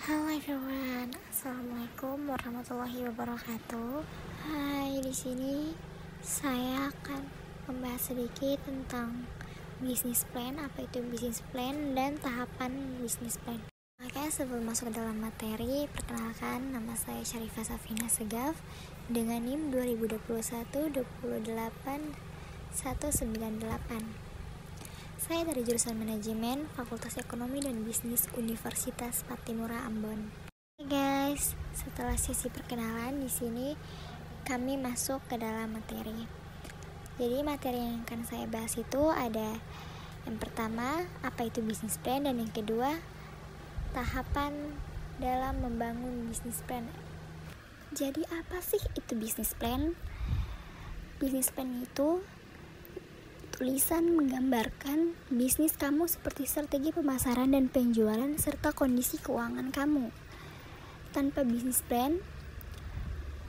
Halo everyone, assalamualaikum warahmatullahi wabarakatuh. Hai, di sini saya akan membahas sedikit tentang bisnis plan, apa itu bisnis plan dan tahapan bisnis plan. Oke, sebelum masuk ke dalam materi, perkenalkan nama saya Syarifah Safina Segaf dengan NIM 2021-28198. Saya dari jurusan Manajemen Fakultas Ekonomi dan Bisnis Universitas Patimura Ambon. Oke guys, setelah sesi perkenalan di sini kami masuk ke dalam materi. Jadi materi yang akan saya bahas itu ada yang pertama, apa itu bisnis plan, dan yang kedua, tahapan dalam membangun bisnis plan. Jadi apa sih itu bisnis plan? Bisnis plan itu tulisan menggambarkan bisnis kamu seperti strategi pemasaran dan penjualan serta kondisi keuangan kamu. Tanpa bisnis plan,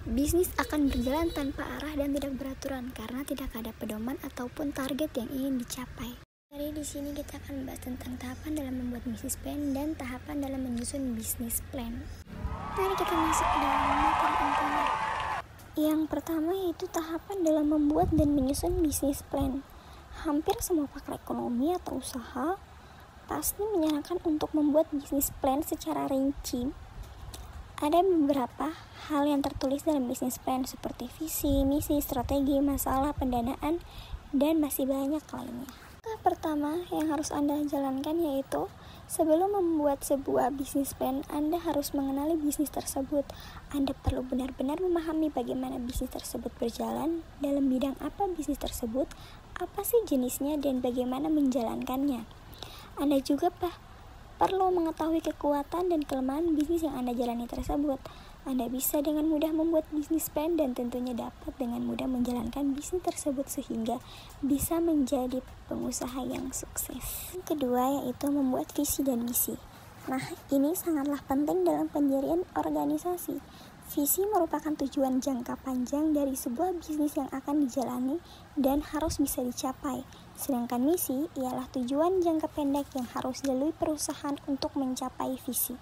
bisnis akan berjalan tanpa arah dan tidak beraturan karena tidak ada pedoman ataupun target yang ingin dicapai. Jadi di sini kita akan membahas tentang tahapan dalam membuat bisnis plan dan tahapan dalam menyusun bisnis plan. Mari kita masuk ke dalam materi intinya. Yang pertama yaitu tahapan dalam membuat dan menyusun bisnis plan. Hampir semua pakar ekonomi atau usaha pasti menyarankan untuk membuat bisnis plan secara rinci. Ada beberapa hal yang tertulis dalam bisnis plan seperti visi, misi, strategi, masalah, pendanaan, dan masih banyak lainnya. Tahap pertama yang harus Anda jalankan yaitu sebelum membuat sebuah bisnis plan, Anda harus mengenali bisnis tersebut. Anda perlu benar-benar memahami bagaimana bisnis tersebut berjalan, dalam bidang apa bisnis tersebut, apa sih jenisnya, dan bagaimana menjalankannya. Anda juga perlu mengetahui kekuatan dan kelemahan bisnis yang Anda jalani tersebut. Anda bisa dengan mudah membuat bisnis plan dan tentunya dapat dengan mudah menjalankan bisnis tersebut sehingga bisa menjadi pengusaha yang sukses. Yang kedua yaitu membuat visi dan misi. Nah, ini sangatlah penting dalam pendirian organisasi. Visi merupakan tujuan jangka panjang dari sebuah bisnis yang akan dijalani dan harus bisa dicapai. Sedangkan misi ialah tujuan jangka pendek yang harus dilalui perusahaan untuk mencapai visi.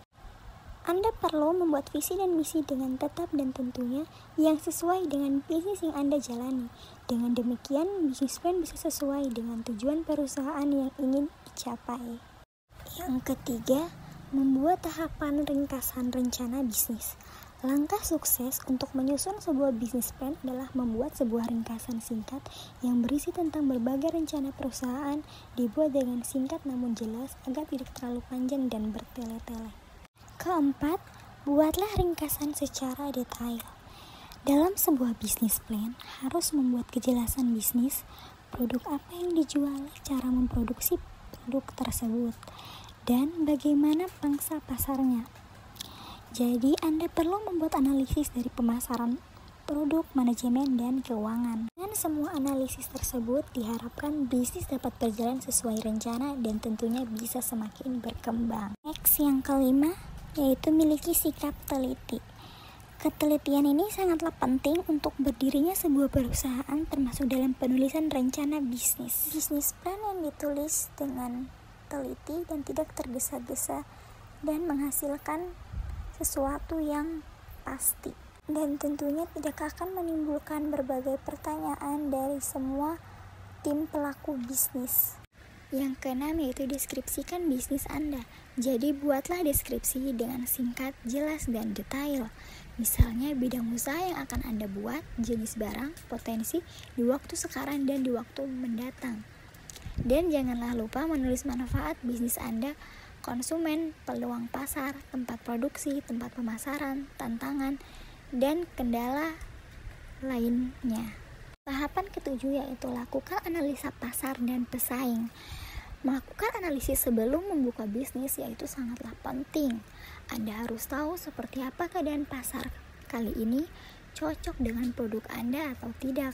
Anda perlu membuat visi dan misi dengan tetap dan tentunya yang sesuai dengan bisnis yang Anda jalani. Dengan demikian, bisnis plan bisa sesuai dengan tujuan perusahaan yang ingin dicapai. Yang ketiga, membuat tahapan ringkasan rencana bisnis. Langkah sukses untuk menyusun sebuah bisnis plan adalah membuat sebuah ringkasan singkat yang berisi tentang berbagai rencana perusahaan, dibuat dengan singkat namun jelas agar tidak terlalu panjang dan bertele-tele. Keempat, buatlah ringkasan secara detail. Dalam sebuah bisnis plan, harus membuat kejelasan bisnis, produk apa yang dijual, cara memproduksi produk tersebut, dan bagaimana pangsa pasarnya. Jadi, Anda perlu membuat analisis dari pemasaran, produk, manajemen, dan keuangan. Dengan semua analisis tersebut, diharapkan bisnis dapat berjalan sesuai rencana dan tentunya bisa semakin berkembang. Next, yang kelima, yaitu miliki sikap teliti. Ketelitian ini sangatlah penting untuk berdirinya sebuah perusahaan termasuk dalam penulisan rencana bisnis. Bisnis plan yang ditulis dengan teliti dan tidak tergesa-gesa dan menghasilkan sesuatu yang pasti. Dan tentunya tidak akan menimbulkan berbagai pertanyaan dari semua tim pelaku bisnis. Yang keenam yaitu deskripsikan bisnis Anda. Jadi buatlah deskripsi dengan singkat, jelas, dan detail. Misalnya bidang usaha yang akan Anda buat, jenis barang, potensi di waktu sekarang dan di waktu mendatang. Dan janganlah lupa menulis manfaat bisnis Anda, konsumen, peluang pasar, tempat produksi, tempat pemasaran, tantangan, dan kendala lainnya. Tahapan ketujuh yaitu lakukan analisa pasar dan pesaing. Melakukan analisis sebelum membuka bisnis yaitu sangatlah penting. Anda harus tahu seperti apa keadaan pasar kali ini, cocok dengan produk Anda atau tidak.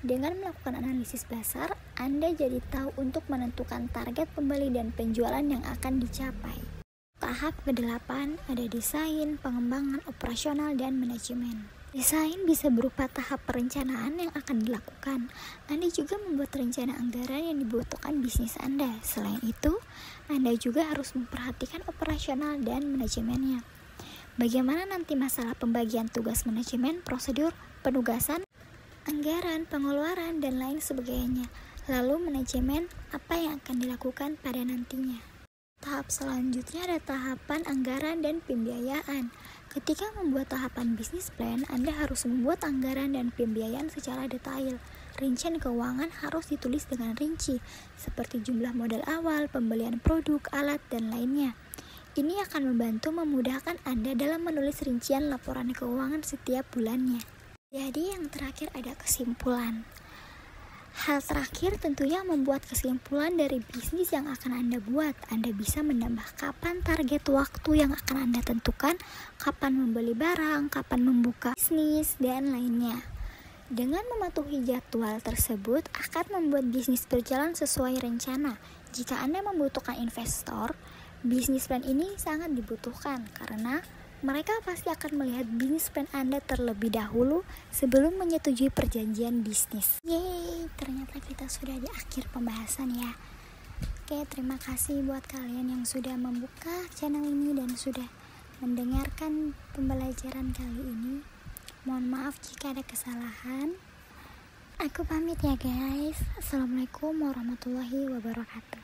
Dengan melakukan analisis pasar, Anda jadi tahu untuk menentukan target pembeli dan penjualan yang akan dicapai. Tahap ke-8 ada desain, pengembangan, operasional, dan manajemen. Desain bisa berupa tahap perencanaan yang akan dilakukan. Anda juga membuat rencana anggaran yang dibutuhkan bisnis Anda. Selain itu, Anda juga harus memperhatikan operasional dan manajemennya. Bagaimana nanti masalah pembagian tugas manajemen, prosedur, penugasan, anggaran, pengeluaran, dan lain sebagainya. Lalu manajemen apa yang akan dilakukan pada nantinya. Tahap selanjutnya ada tahapan anggaran dan pembiayaan. Ketika membuat tahapan bisnis plan, Anda harus membuat anggaran dan pembiayaan secara detail. Rincian keuangan harus ditulis dengan rinci, seperti jumlah modal awal, pembelian produk, alat, dan lainnya. Ini akan membantu memudahkan Anda dalam menulis rincian laporan keuangan setiap bulannya. Jadi yang terakhir ada kesimpulan. Hal terakhir tentunya membuat kesimpulan dari bisnis yang akan Anda buat. Anda bisa menambah kapan target waktu yang akan Anda tentukan, kapan membeli barang, kapan membuka bisnis, dan lainnya. Dengan mematuhi jadwal tersebut akan membuat bisnis berjalan sesuai rencana. Jika Anda membutuhkan investor, bisnis plan ini sangat dibutuhkan karena mereka pasti akan melihat bisnis plan Anda terlebih dahulu sebelum menyetujui perjanjian bisnis. Yeay, ternyata kita sudah di akhir pembahasan ya. Oke, terima kasih buat kalian yang sudah membuka channel ini dan sudah mendengarkan pembelajaran kali ini. Mohon maaf jika ada kesalahan. Aku pamit ya guys. Assalamualaikum warahmatullahi wabarakatuh.